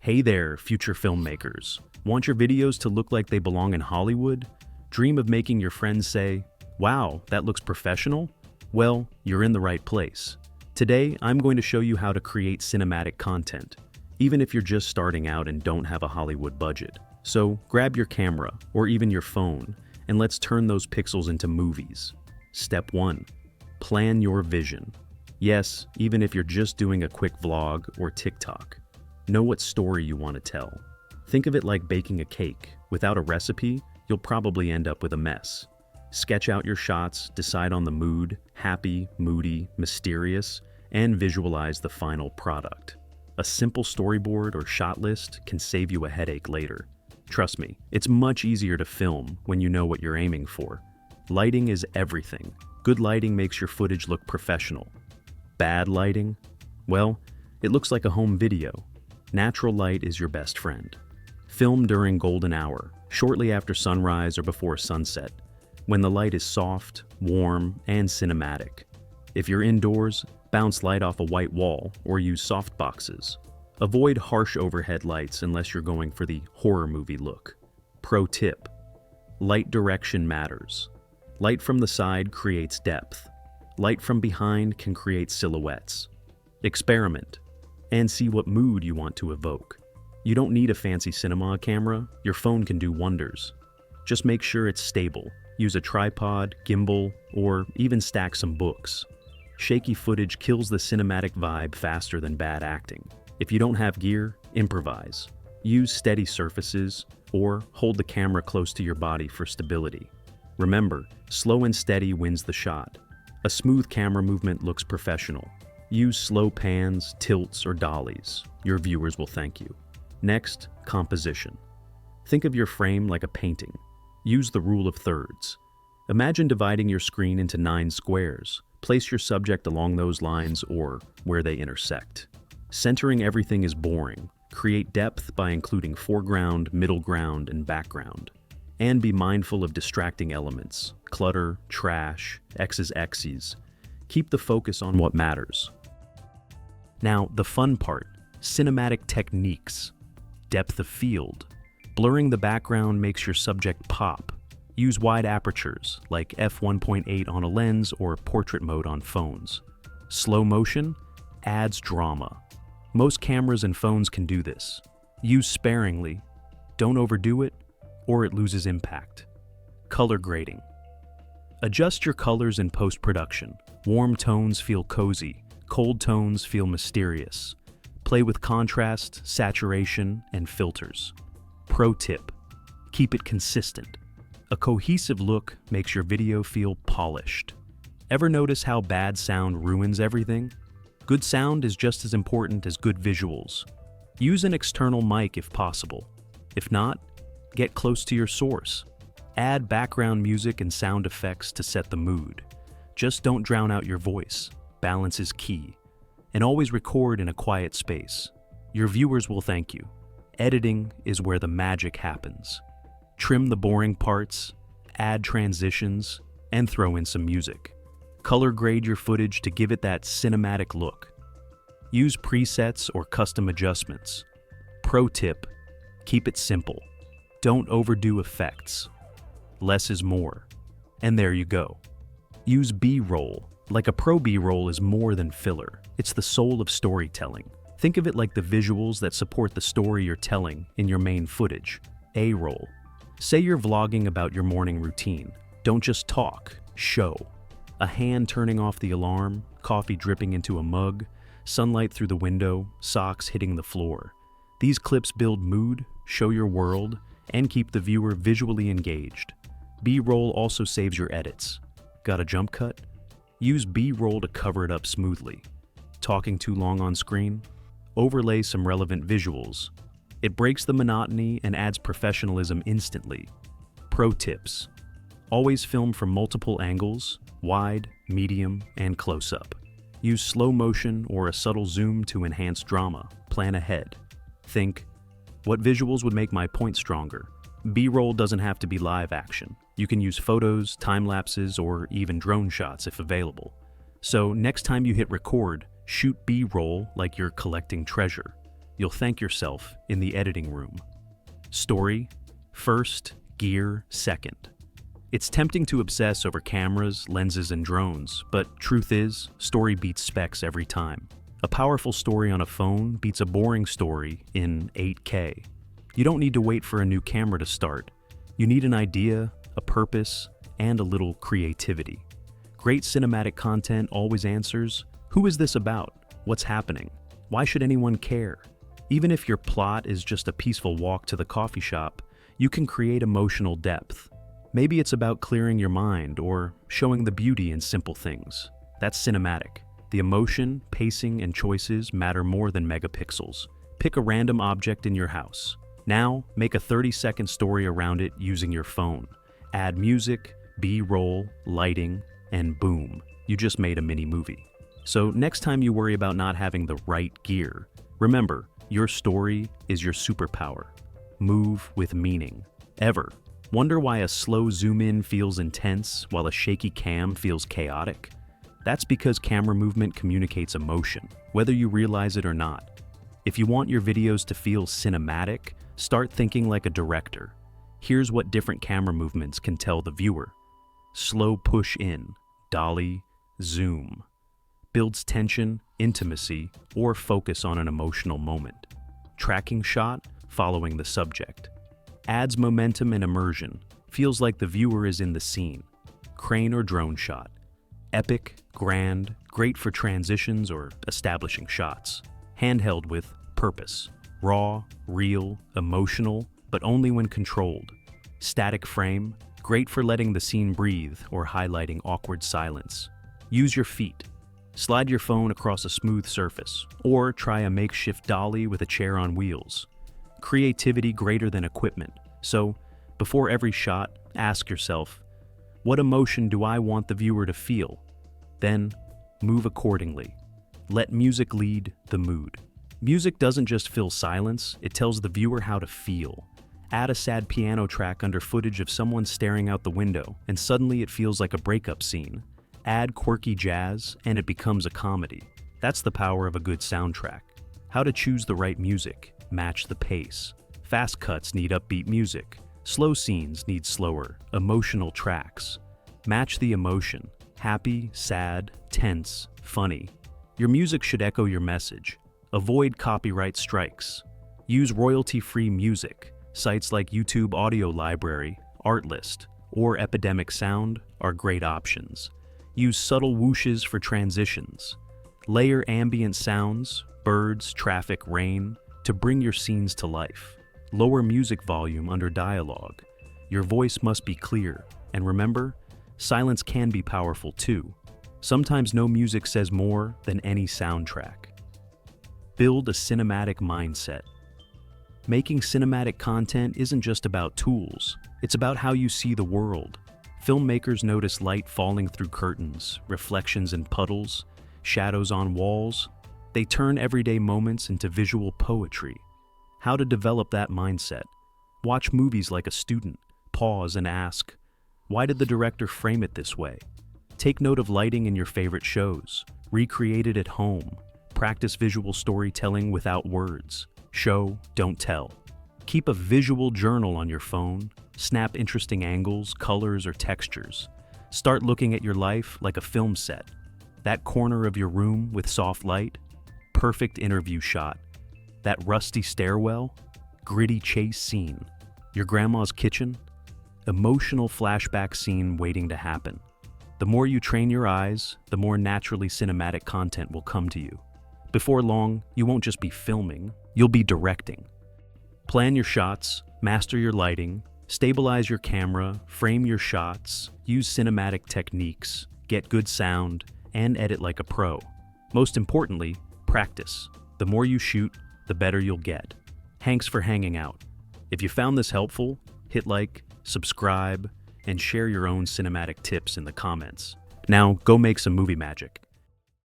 Hey there, future filmmakers. Want your videos to look like they belong in Hollywood? Dream of making your friends say, "Wow, that looks professional?" Well, you're in the right place. Today, I'm going to show you how to create cinematic content, even if you're just starting out and don't have a Hollywood budget. So grab your camera, or even your phone, and let's turn those pixels into movies. Step 1. Plan your vision. Yes, even if you're just doing a quick vlog or TikTok. Know what story you want to tell. Think of it like baking a cake. Without a recipe, you'll probably end up with a mess. Sketch out your shots, decide on the mood, happy, moody, mysterious, and visualize the final product. A simple storyboard or shot list can save you a headache later. Trust me, it's much easier to film when you know what you're aiming for. Lighting is everything. Good lighting makes your footage look professional. Bad lighting? Well, it looks like a home video. Natural light is your best friend. Film during golden hour, shortly after sunrise or before sunset, when the light is soft, warm, and cinematic. If you're indoors, bounce light off a white wall or use soft boxes. Avoid harsh overhead lights unless you're going for the horror movie look. Pro tip: light direction matters. Light from the side creates depth. Light from behind can create silhouettes. Experiment and see what mood you want to evoke. You don't need a fancy cinema camera, your phone can do wonders. Just make sure it's stable. Use a tripod, gimbal, or even stack some books. Shaky footage kills the cinematic vibe faster than bad acting. If you don't have gear, improvise. Use steady surfaces, or hold the camera close to your body for stability. Remember, slow and steady wins the shot. A smooth camera movement looks professional. Use slow pans, tilts, or dollies. Your viewers will thank you. Next, composition. Think of your frame like a painting. Use the rule of thirds. Imagine dividing your screen into 9 squares. Place your subject along those lines or where they intersect. Centering everything is boring. Create depth by including foreground, middle ground, and background. And be mindful of distracting elements, clutter, trash, X's, X's. Keep the focus on what matters. Now, the fun part, cinematic techniques. Depth of field. Blurring the background makes your subject pop. Use wide apertures, like f1.8 on a lens or portrait mode on phones. Slow motion adds drama. Most cameras and phones can do this. Use sparingly. Don't overdo it, or it loses impact. Color grading. Adjust your colors in post-production. Warm tones feel cozy, cold tones feel mysterious. Play with contrast, saturation, and filters. Pro tip: keep it consistent. A cohesive look makes your video feel polished. Ever notice how bad sound ruins everything? Good sound is just as important as good visuals. Use an external mic if possible. If not, get close to your source. Add background music and sound effects to set the mood. Just don't drown out your voice. Balance is key. And always record in a quiet space. Your viewers will thank you. Editing is where the magic happens. Trim the boring parts, add transitions, and throw in some music. Color grade your footage to give it that cinematic look. Use presets or custom adjustments. Pro tip: keep it simple. Don't overdo effects. Less is more. And there you go. Use B-roll. Like a pro B-roll is more than filler. It's the soul of storytelling. Think of it like the visuals that support the story you're telling in your main footage. A-roll. Say you're vlogging about your morning routine. Don't just talk, show. A hand turning off the alarm, coffee dripping into a mug, sunlight through the window, socks hitting the floor. These clips build mood, show your world, and keep the viewer visually engaged. B-roll also saves your edits. Got a jump cut? Use B-roll to cover it up smoothly. Talking too long on screen? Overlay some relevant visuals. It breaks the monotony and adds professionalism instantly. Pro tips: always film from multiple angles, wide, medium, and close-up. Use slow motion or a subtle zoom to enhance drama. Plan ahead. Think, what visuals would make my point stronger? B-roll doesn't have to be live action. You can use photos, time lapses, or even drone shots if available. So next time you hit record, shoot B-roll like you're collecting treasure. you'll thank yourself in the editing room. Story, first, gear, second. It's tempting to obsess over cameras, lenses, and drones, but truth is, story beats specs every time. A powerful story on a phone beats a boring story in 8K. You don't need to wait for a new camera to start. You need an idea, a purpose, and a little creativity. Great cinematic content always answers, who is this about? What's happening? Why should anyone care? Even if your plot is just a peaceful walk to the coffee shop, you can create emotional depth. Maybe it's about clearing your mind or showing the beauty in simple things. That's cinematic. The emotion, pacing, and choices matter more than megapixels. Pick a random object in your house. Now, make a 30-second story around it using your phone. Add music, B-roll, lighting, and boom, you just made a mini movie. So next time you worry about not having the right gear, remember, your story is your superpower. Move with meaning. Ever wonder why a slow zoom in feels intense while a shaky cam feels chaotic? That's because camera movement communicates emotion, whether you realize it or not. If you want your videos to feel cinematic, start thinking like a director. Here's what different camera movements can tell the viewer. Slow push in, dolly, zoom. Builds tension, intimacy, or focus on an emotional moment. Tracking shot, following the subject. Adds momentum and immersion, feels like the viewer is in the scene. Crane or drone shot. Epic, grand, great for transitions or establishing shots. Handheld with purpose. Raw, real, emotional, but only when controlled. Static frame, great for letting the scene breathe or highlighting awkward silence. Use your feet. Slide your phone across a smooth surface, or try a makeshift dolly with a chair on wheels. Creativity greater than equipment. So, before every shot, ask yourself, what emotion do I want the viewer to feel? Then, move accordingly. Let music lead the mood. Music doesn't just fill silence, it tells the viewer how to feel. Add a sad piano track under footage of someone staring out the window, and suddenly it feels like a breakup scene. Add quirky jazz, and it becomes a comedy. That's the power of a good soundtrack. How to choose the right music, match the pace. Fast cuts need upbeat music. Slow scenes need slower, emotional tracks. Match the emotion. Happy, sad, tense, funny. Your music should echo your message. Avoid copyright strikes. Use royalty-free music. Sites like YouTube Audio Library, Artlist, or Epidemic Sound are great options. Use subtle whooshes for transitions. Layer ambient sounds, birds, traffic, rain, to bring your scenes to life. Lower music volume under dialogue. Your voice must be clear, and remember, silence can be powerful too. Sometimes no music says more than any soundtrack. Build a cinematic mindset. Making cinematic content isn't just about tools, it's about how you see the world. Filmmakers notice light falling through curtains, reflections in puddles, shadows on walls. They turn everyday moments into visual poetry. How to develop that mindset? Watch movies like a student, pause and ask, why did the director frame it this way? Take note of lighting in your favorite shows. Recreate it at home. Practice visual storytelling without words. Show, don't tell. Keep a visual journal on your phone. Snap interesting angles, colors, or textures. Start looking at your life like a film set. That corner of your room with soft light, perfect interview shot. That rusty stairwell, gritty chase scene. Your grandma's kitchen, emotional flashback scene waiting to happen. The more you train your eyes, the more naturally cinematic content will come to you. Before long, you won't just be filming, you'll be directing. Plan your shots, master your lighting, stabilize your camera, frame your shots, use cinematic techniques, get good sound, and edit like a pro. Most importantly, practice. The more you shoot, the better you'll get. Thanks for hanging out. If you found this helpful, hit like, subscribe, and share your own cinematic tips in the comments. Now, go make some movie magic.